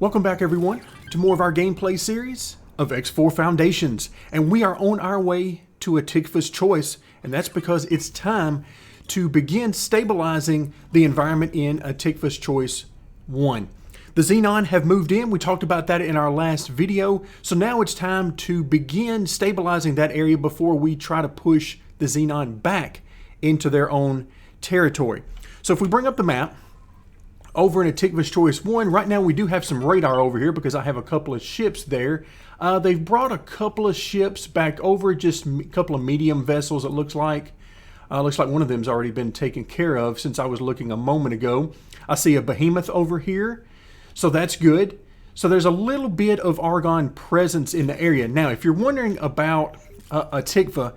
Welcome back everyone to more of our gameplay series of X4 Foundations, and we are on our way to Hatikvah's Choice, and that's because it's time to begin stabilizing the environment in Hatikvah's Choice 1. The Xenon have moved in, we talked about that in our last video, so now it's time to begin stabilizing that area before we try to push the Xenon back into their own territory. So if we bring up the map, over in Hatikvah's Choice 1, right now we do have some radar over here because I have a couple of ships there. They've brought a couple of ships back over, just a couple of medium vessels it looks like. Looks like one of them's already been taken care of since I was looking a moment ago. I see a behemoth over here, so that's good. So there's a little bit of Argon presence in the area. Now, if you're wondering about Hatikvah,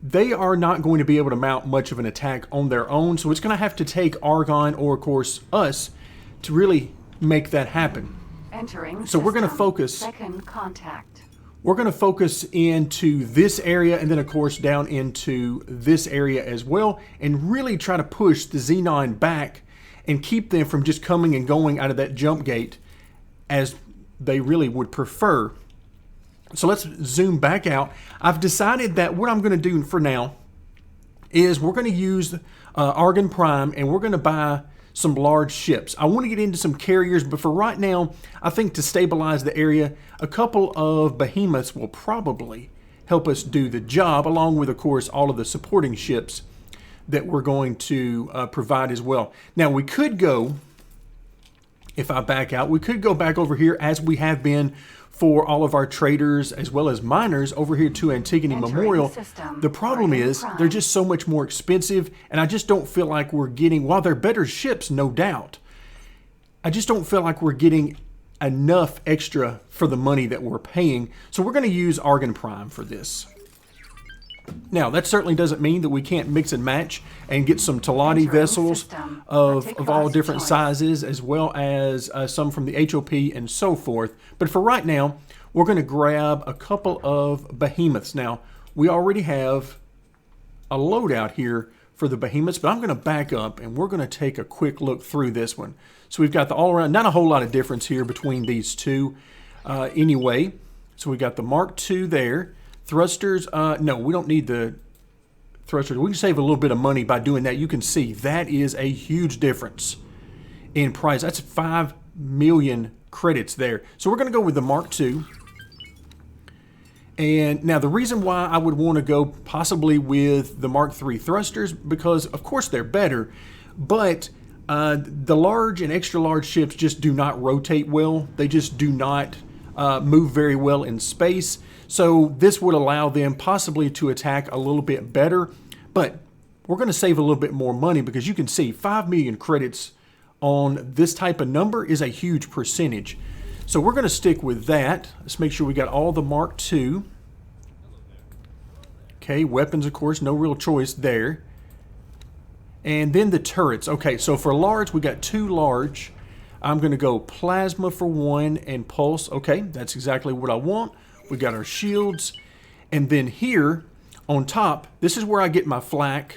they are not going to be able to mount much of an attack on their own, so it's going to have to take Argon or, of course, us to really make that happen. Entering so we're going to focus. Second contact. We're going to focus into this area and then, of course, down into this area as well, and really try to push the Xenon back and keep them from just coming and going out of that jump gate as they really would prefer. So let's zoom back out. I've decided that what I'm going to do for now is we're going to use Argon Prime, and we're going to buy some large ships. I want to get into some carriers, but for right now, I think to stabilize the area, a couple of behemoths will probably help us do the job, along with, of course, all of the supporting ships that we're going to provide as well. Now, we could go, if I back out, we could go back over here as we have been for all of our traders as well as miners over here to Antigone Memorial. The problem is they're just so much more expensive, and I just don't feel like we're getting, while they're better ships, no doubt, I just don't feel like we're getting enough extra for the money that we're paying. So we're going to use Argon Prime for this. Now, that certainly doesn't mean that we can't mix and match and get some Talati vessels of all different sizes, as well as some from the HOP and so forth. But for right now, we're going to grab a couple of behemoths. Now, we already have a loadout here for the behemoths, but I'm going to back up and we're going to take a quick look through this one. So we've got the all-around, not a whole lot of difference here between these two anyway. So we got the Mark II there. Thrusters, no, we don't need the thrusters. We can save a little bit of money by doing that. You can see that is a huge difference in price. That's 5 million credits there. So we're going to go with the Mark II. And now the reason why I would want to go possibly with the Mark III thrusters, because of course they're better, but the large and extra large ships just do not rotate well. They just do not move very well in space. So this would allow them possibly to attack a little bit better, but we're going to save a little bit more money because you can see 5 million credits on this type of number is a huge percentage. So we're going to stick with that. Let's make sure we got all the Mark II. Okay, weapons, of course, no real choice there. And then the turrets. Okay, so for large, we got 2 large. I'm going to go plasma for 1 and pulse. Okay, that's exactly what I want. We got our shields. And then here on top, this is where I get my flak.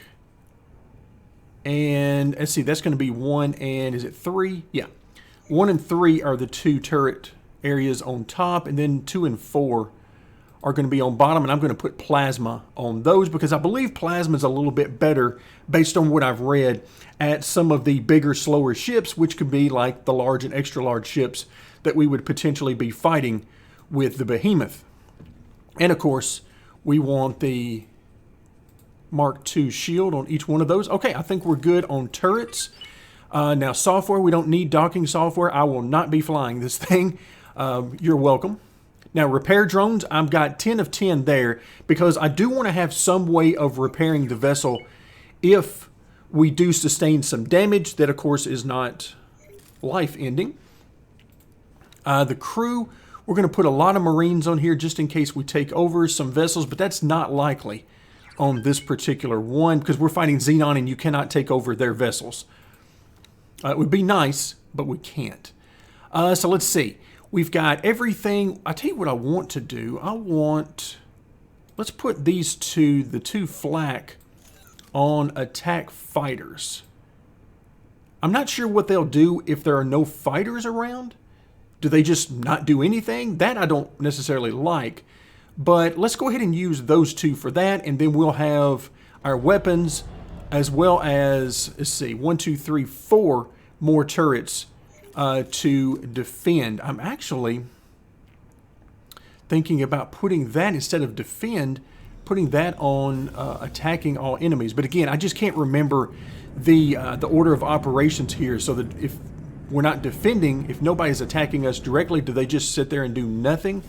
And let's see, that's going to be 1 and is it 3? Yeah. 1 and 3 are the 2 turret areas on top. And then 2 and 4 are going to be on bottom. And I'm going to put plasma on those because I believe plasma is a little bit better based on what I've read at some of the bigger, slower ships, which could be like the large and extra large ships that we would potentially be fighting with the behemoth. And of course, we want the Mark II shield on each one of those. Okay, I think we're good on turrets. Now software, we don't need docking software. I will not be flying this thing. You're welcome. Now repair drones, I've got 10 of 10 there because I do want to have some way of repairing the vessel if we do sustain some damage that of course is not life-ending. The crew, we're going to put a lot of Marines on here just in case we take over some vessels, but that's not likely on this particular one because we're fighting Xenon and you cannot take over their vessels. It would be nice, but we can't. So let's see. We've got everything. I'll tell you what I want to do. Let's put these two, the 2 flak, on attack fighters. I'm not sure what they'll do if there are no fighters around. Do they just not do anything? That I don't necessarily like. But let's go ahead and use those two for that, and then we'll have our weapons as well as, let's see, 1, 2, 3, 4 more turrets to defend. I'm actually thinking about putting that instead of defend, putting that on attacking all enemies. But again, I just can't remember the order of operations here, so that if we're not defending, if nobody's attacking us directly, do they just sit there and do nothing?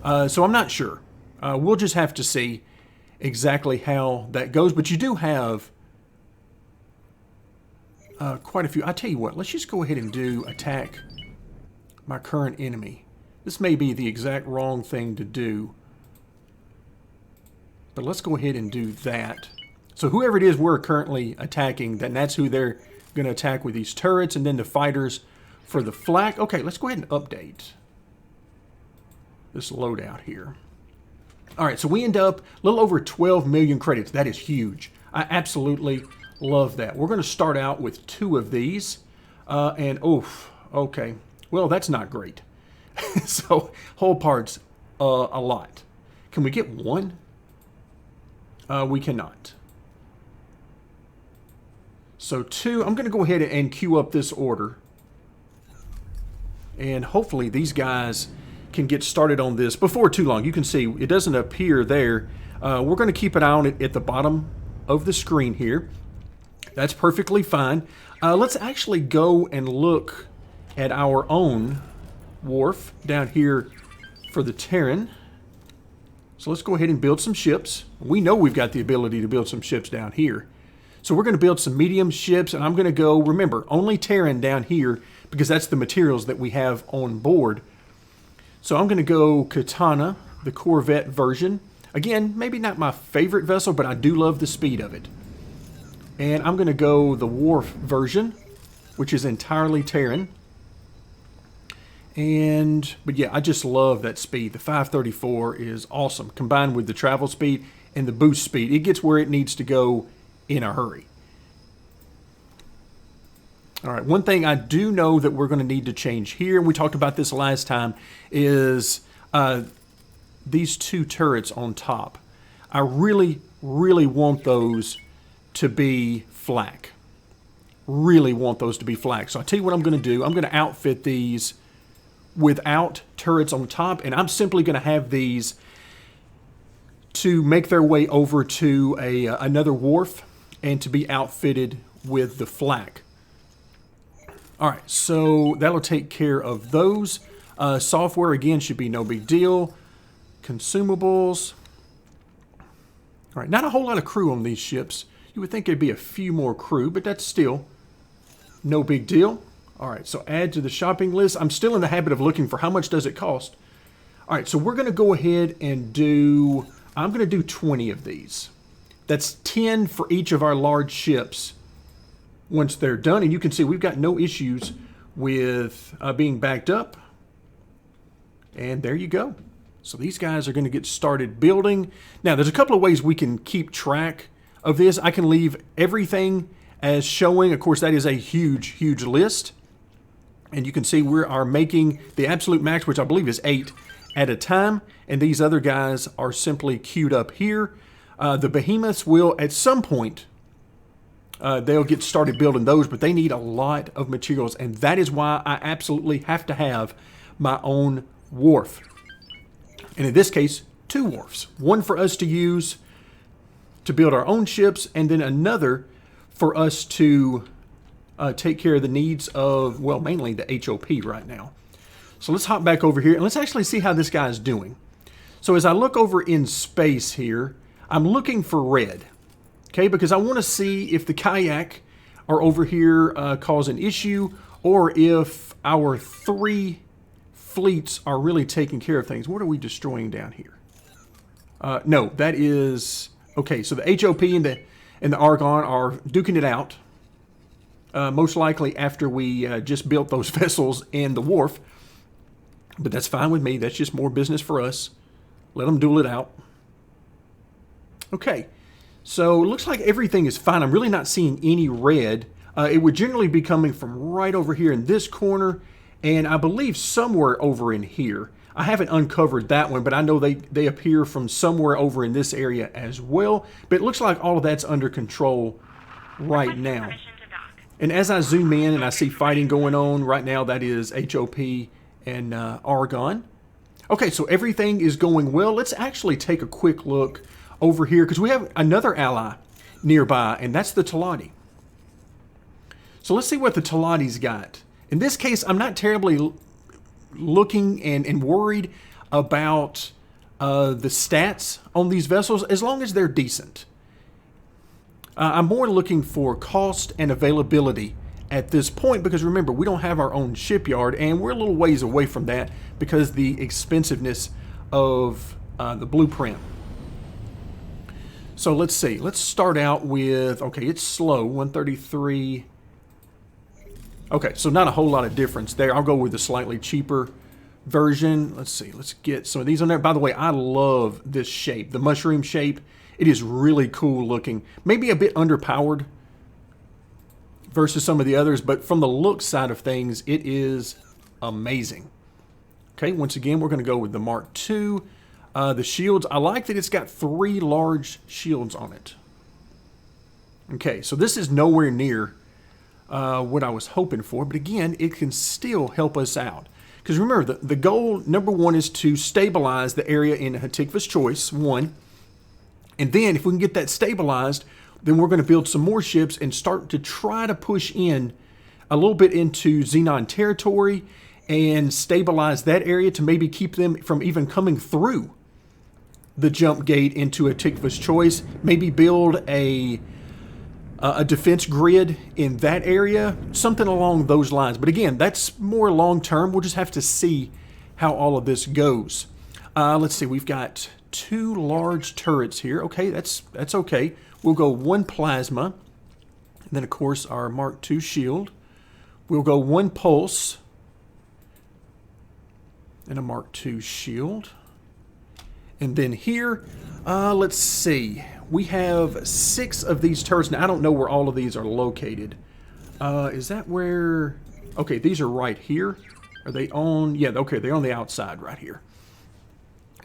So I'm not sure. We'll just have to see exactly how that goes. But you do have quite a few. I tell you what, let's just go ahead and do attack my current enemy. This may be the exact wrong thing to do, but let's go ahead and do that. So whoever it is we're currently attacking, then that's who they're going to attack with these turrets, and then the fighters for the flak. Okay, let's go ahead and update this loadout here. All right, so we end up a little over 12 million credits. That is huge. I absolutely love that. We're going to start out with 2 of these, and oof, okay. Well, that's not great. So whole parts a lot. Can we get 1? We cannot. So 2, I'm going to go ahead and queue up this order. And hopefully these guys can get started on this before too long. You can see it doesn't appear there. We're going to keep an eye on it at the bottom of the screen here. That's perfectly fine. Let's actually go and look at our own wharf down here for the Terran. So let's go ahead and build some ships. We know we've got the ability to build some ships down here. So we're going to build some medium ships, and I'm going to go, remember, only Terran down here because that's the materials that we have on board. So I'm going to go Katana, the Corvette version. Again, maybe not my favorite vessel, but I do love the speed of it. And I'm going to go the Wharf version, which is entirely Terran. But yeah, I just love that speed. The 534 is awesome, combined with the travel speed and the boost speed. It gets where it needs to go in a hurry. All right, one thing I do know that we're going to need to change here, and we talked about this last time, is these 2 turrets on top. I really, really want those to be flak. Really want those to be flak. So I'll tell you what I'm going to do. I'm going to outfit these without turrets on top, and I'm simply going to have these to make their way over to another wharf and to be outfitted with the flak. All right, so that'll take care of those. Software, again, should be no big deal. Consumables. All right, not a whole lot of crew on these ships. You would think there'd be a few more crew, but that's still no big deal. All right, so add to the shopping list. I'm still in the habit of looking for how much does it cost. All right, so we're going to go ahead and do, I'm going to do 20 of these. That's 10 for each of our large ships once they're done. And you can see we've got no issues with being backed up. And there you go. So these guys are going to get started building. Now, there's a couple of ways we can keep track of this. I can leave everything as showing. Of course, that is a huge, huge list. And you can see we are making the absolute max, which I believe is 8 at a time. And these other guys are simply queued up here. The behemoths will, at some point, they'll get started building those, but they need a lot of materials. And that is why I absolutely have to have my own wharf. And in this case, 2 wharfs. One for us to use to build our own ships, and then another for us to take care of the needs of, well, mainly the HOP right now. So let's hop back over here, and let's actually see how this guy's doing. So as I look over in space here, I'm looking for red, okay, because I want to see if the kayak are over here cause an issue, or if our 3 fleets are really taking care of things. What are we destroying down here? No, that is... Okay, so the HOP and the Argon are duking it out. Most likely after we just built those vessels and the wharf. But that's fine with me. That's just more business for us. Let them duel it out. Okay, so it looks like everything is fine. I'm really not seeing any red. It would generally be coming from right over here in this corner And I believe somewhere over in here. I haven't uncovered that one, but I know they appear from somewhere over in this area as well. But it looks like all of that's under control right now. And as I zoom in and I see fighting going on right now, that is HOP and Argon. Okay, so everything is going well. Let's actually take a quick look over here because we have another ally nearby, and that's the Talati. So let's see what the Talati's got. In this case, I'm not terribly looking and worried about the stats on these vessels as long as they're decent. I'm more looking for cost and availability at this point because remember, we don't have our own shipyard and we're a little ways away from that because the expensiveness of the blueprint. So let's see. Let's start out with, okay, it's slow, 133. Okay, so not a whole lot of difference there. I'll go with the slightly cheaper version. Let's see. Let's get some of these on there. By the way, I love this shape, the mushroom shape. It is really cool looking. Maybe a bit underpowered versus some of the others, but from the look side of things, it is amazing. Okay, once again, we're going to go with the Mark II. The shields, I like that it's got 3 large shields on it. Okay, so this is nowhere near what I was hoping for, but again, it can still help us out. Because remember, the goal, number 1, is to stabilize the area in Hatikvah's Choice, 1. And then if we can get that stabilized, then we're going to build some more ships and start to try to push in a little bit into Xenon territory and stabilize that area to maybe keep them from even coming through the jump gate into Hatikvah's Choice. Maybe build a defense grid in that area, something along those lines. But again, that's more long term. We'll just have to see how all of this goes. Let's see, we've got 2 large turrets here. Okay, that's okay. We'll go 1 plasma. And then, of course, our Mark II shield. We'll go 1 pulse. And a Mark II shield. And then here, let's see. We have 6 of these turrets. Now, I don't know where all of these are located. Is that where... Okay, these are right here. Are they on... Yeah, okay, they're on the outside right here.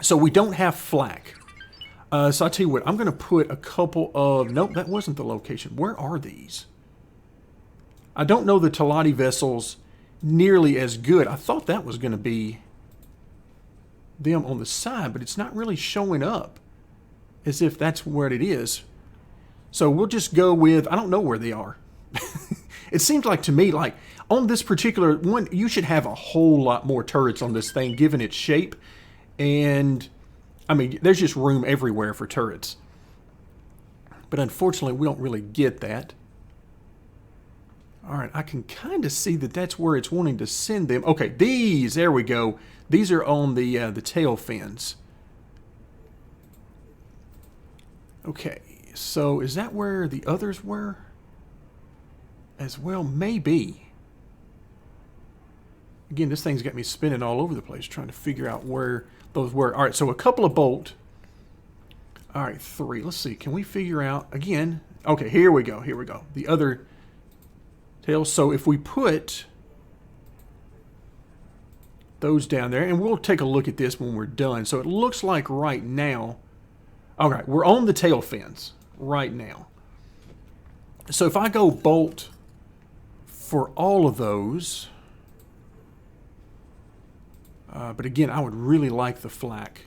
So we don't have flak. So I'll tell you what, I'm going to put a couple of... Nope, that wasn't the location. Where are these? I don't know the Talati vessels nearly as good. I thought that was going to be them on the side, but it's not really showing up as if that's where it is. So we'll just go with... I don't know where they are. It seems like to me, like, on this particular one, you should have a whole lot more turrets on this thing, given its shape. And, I mean, there's just room everywhere for turrets. But unfortunately, we don't really get that. All right, I can kind of see that that's where it's wanting to send them. Okay, these, there we go. These are on the tail fins. Okay, so is that where the others were? As well, maybe. Again, this thing's got me spinning all over the place trying to figure out where those were. All right, so a couple of bolt. All right, 3. Let's see. Can we figure out, again? Okay, here we go. Here we go. The other tails. So if we put those down there, and we'll take a look at this when we're done. So it looks like right now, all right, we're on the tail fins right now. So if I go bolt for all of those... but again, I would really like the flak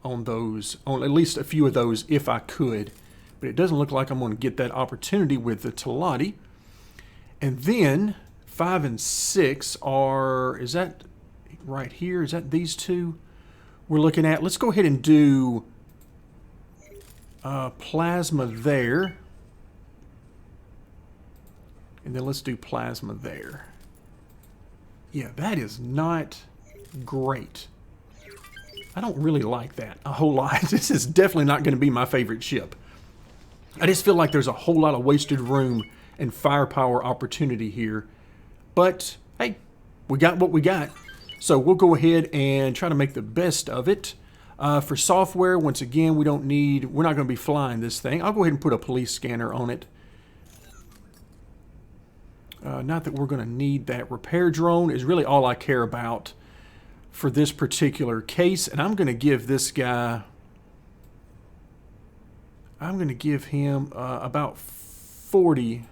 on those, on at least a few of those if I could. But it doesn't look like I'm going to get that opportunity with the Talati. And then 5 and 6 are, is that right here? Is that these 2 we're looking at? Let's go ahead and do plasma there. And then let's do plasma there. Yeah, that is not... great. I don't really like that a whole lot. This is definitely not going to be my favorite ship. I just feel like there's a whole lot of wasted room and firepower opportunity here. But, hey, we got what we got. So we'll go ahead and try to make the best of it. For software, once again, we're not going to be flying this thing. I'll go ahead and put a police scanner on it. Not that we're going to need that repair drone is really all I care about for this particular case. And I'm going to give this guy, I'm going to give him about 40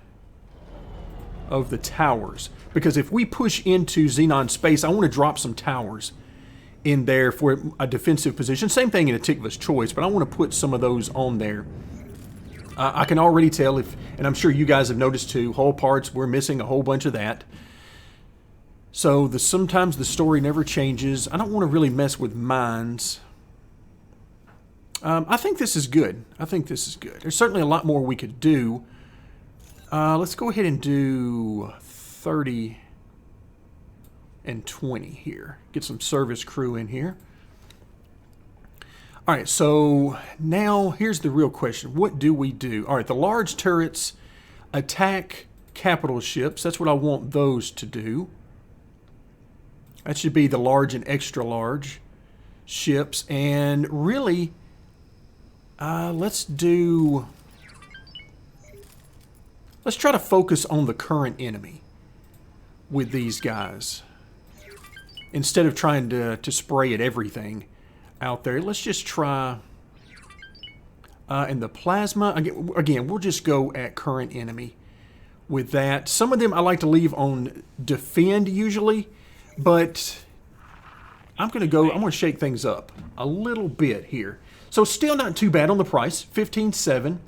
of the towers. Because if we push into Xenon space, I want to drop some towers in there for a defensive position. Same thing in Hatikvah's choice, but I want to put some of those on there. I can already tell, and I'm sure you guys have noticed too, hull parts, we're missing a whole bunch of that. So sometimes the story never changes. I don't want to really mess with mines. I think this is good. I think this is good. There's certainly a lot more we could do. Let's go ahead and do 30 and 20 here. Get some service crew in here. All right, so now here's the real question. What do we do? All right, the large turrets attack capital ships. That's what I want those to do. That should be the large and extra large ships. And really, let's try to focus on the current enemy with these guys. Instead of trying to spray at everything out there, let's just try, and the plasma, again, we'll just go at current enemy with that. Some of them I like to leave on defend usually, but I'm going to shake things up a little bit here. So still not too bad on the price, 15.7.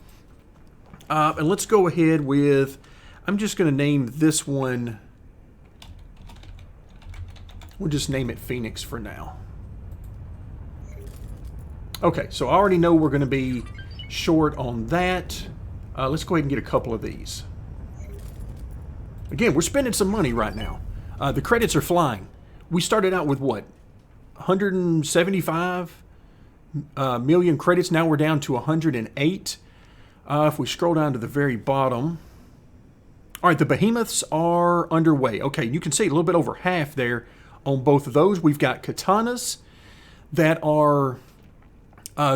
And let's go ahead with, I'm just going to name this one, we'll just name it Phoenix for now. Okay, so I already know we're going to be short on that. Let's go ahead and get a couple of these. Again, we're spending some money right now. The credits are flying. We started out with what? 175 million credits. Now we're down to 108. If we scroll down to the very bottom. All right, the behemoths are underway. Okay, you can see a little bit over half there on both of those. We've got katanas that are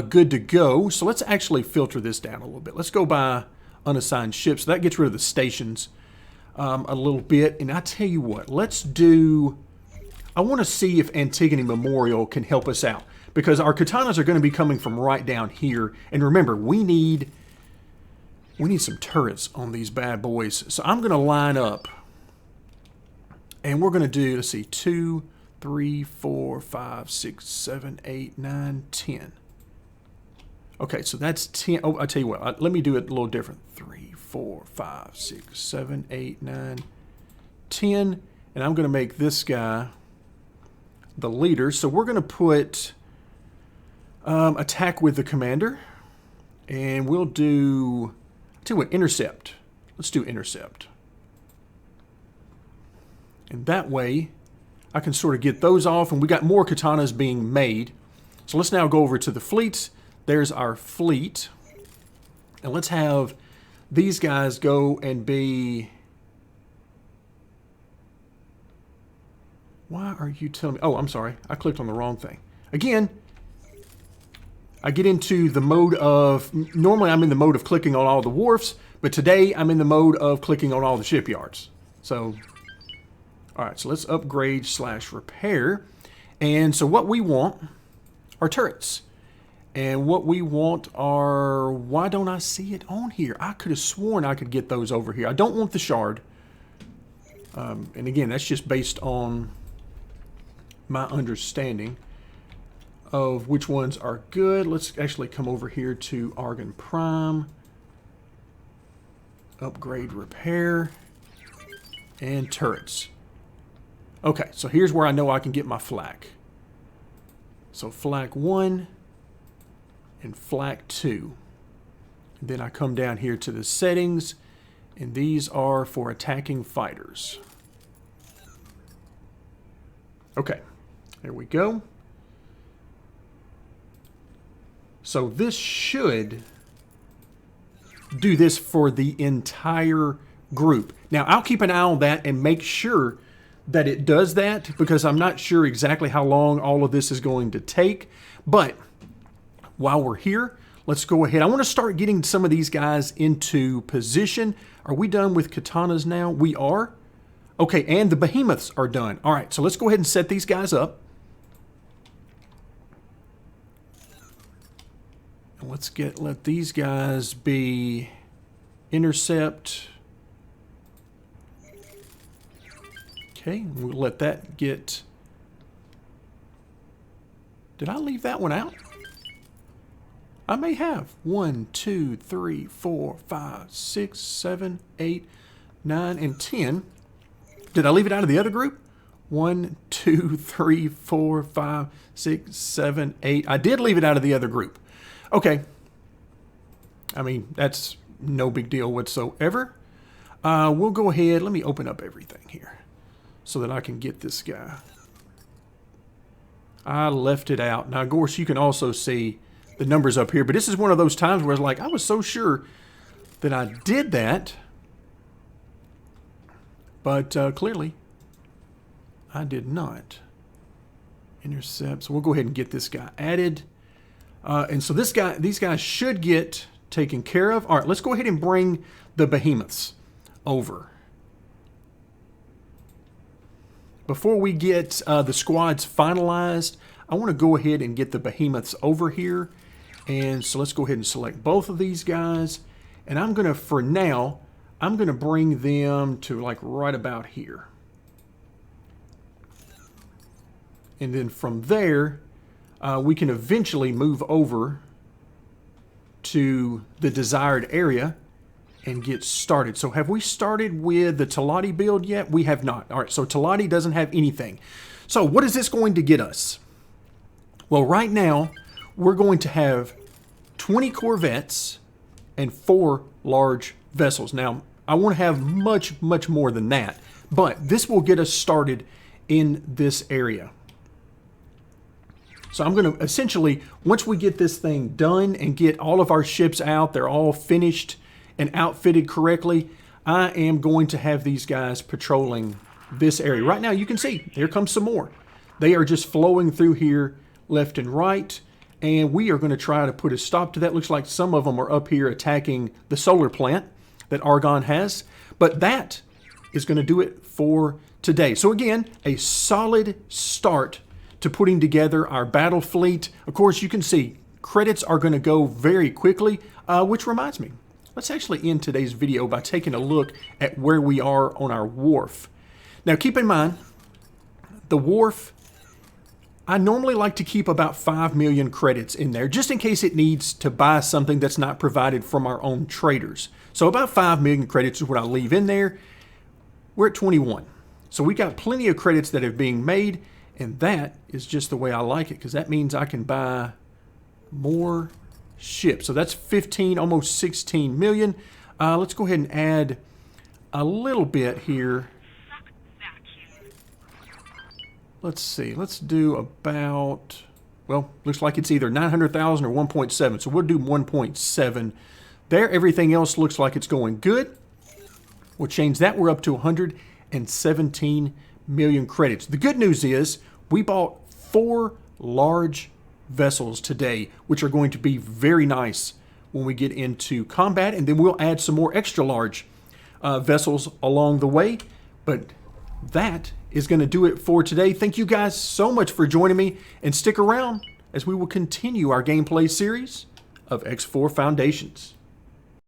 good to go. So let's actually filter this down a little bit. Let's go by unassigned ships. So that gets rid of the stations a little bit. And I tell you what, I want to see if Antigone Memorial can help us out. Because our katanas are going to be coming from right down here. And remember, we need some turrets on these bad boys. So I'm going to line up. And we're going to do, let's see, 2, 3, 4, 5, 6, 7, 8, 9, 10. Okay, so that's 10. Oh, I'll tell you what. Let me do it a little different. 3, 4, 5, 6, 7, 8, 9, 10. And I'm going to make this guy the leader. So we're going to put attack with the commander. And we'll do, I'll tell you what, intercept. Let's do intercept. And that way, I can sort of get those off. And we got more katanas being made. So let's now go over to the fleets. There's our fleet. And let's have these guys go and be... Why are you telling me? Oh, I'm sorry. I clicked on the wrong thing. Again, I get into the mode of... Normally, I'm in the mode of clicking on all the wharfs. But today, I'm in the mode of clicking on all the shipyards. So... All right, so let's upgrade / repair. And so what we want are turrets. And what we want are... Why don't I see it on here? I could have sworn I could get those over here. I don't want the shard. And again, that's just based on my understanding of which ones are good. Let's actually come over here to Argon Prime. Upgrade repair. And turrets. Okay, so here's where I know I can get my flak. So flak 1 and flak 2. And then I come down here to the settings, and these are for attacking fighters. Okay, there we go. So this should do this for the entire group. Now, I'll keep an eye on that and make sure that it does that, because I'm not sure exactly how long all of this is going to take. But while we're here, let's go ahead. I want to start getting some of these guys into position. Are we done with katanas now? We are. Okay, and the behemoths are done. All right, so let's go ahead and set these guys up. And let these guys be intercept. Okay, we'll let that get... Did I leave that one out? I may have. 1, 2, 3, 4, 5, 6, 7, 8, 9, and 10. Did I leave it out of the other group? 1, 2, 3, 4, 5, 6, 7, 8. I did leave it out of the other group. Okay. I mean, that's no big deal whatsoever. We'll go ahead. Let me open up everything here so that I can get this guy. I left it out. Now, of course, you can also see the numbers up here, but this is one of those times where it's like, I was so sure that I did that, but clearly I did not. Intercept. So we'll go ahead and get this guy added. And so these guys should get taken care of. All right, let's go ahead and bring the behemoths over. Before we get the squads finalized, I want to go ahead and get the behemoths over here. And so let's go ahead and select both of these guys. And I'm going to, for now, I'm going to bring them to like right about here. And then from there, we can eventually move over to the desired area and get started. So have we started with the Talati build yet? We have not. All right, so Talati doesn't have anything. So what is this going to get us? Well, right now, we're going to have 20 corvettes and 4 large vessels. Now, I want to have much, much more than that, but this will get us started in this area. So I'm going to essentially, once we get this thing done and get all of our ships out, they're all finished and outfitted correctly, I am going to have these guys patrolling this area. Right now, you can see, here comes some more. They are just flowing through here left and right, and we are going to try to put a stop to that. Looks like some of them are up here attacking the solar plant that Argon has, but that is going to do it for today. So again, a solid start to putting together our battle fleet. Of course, you can see credits are going to go very quickly, which reminds me, let's actually end today's video by taking a look at where we are on our wharf. Now, keep in mind, the wharf, I normally like to keep about 5 million credits in there, just in case it needs to buy something that's not provided from our own traders. So about 5 million credits is what I leave in there. We're at 21. So we got plenty of credits that are being made, and that is just the way I like it, because that means I can buy more ships. So that's 15, almost 16 million. Let's go ahead and add a little bit here. Let's see. Let's do about, well, looks like it's either 900,000 or 1.7. So we'll do 1.7 there. Everything else looks like it's going good. We'll change that. We're up to 117 million credits. The good news is we bought 4 large vessels today, which are going to be very nice when we get into combat, and then we'll add some more extra large vessels along the way. But that is going to do it for today. Thank you guys so much for joining me, and stick around as we will continue our gameplay series of X4 Foundations.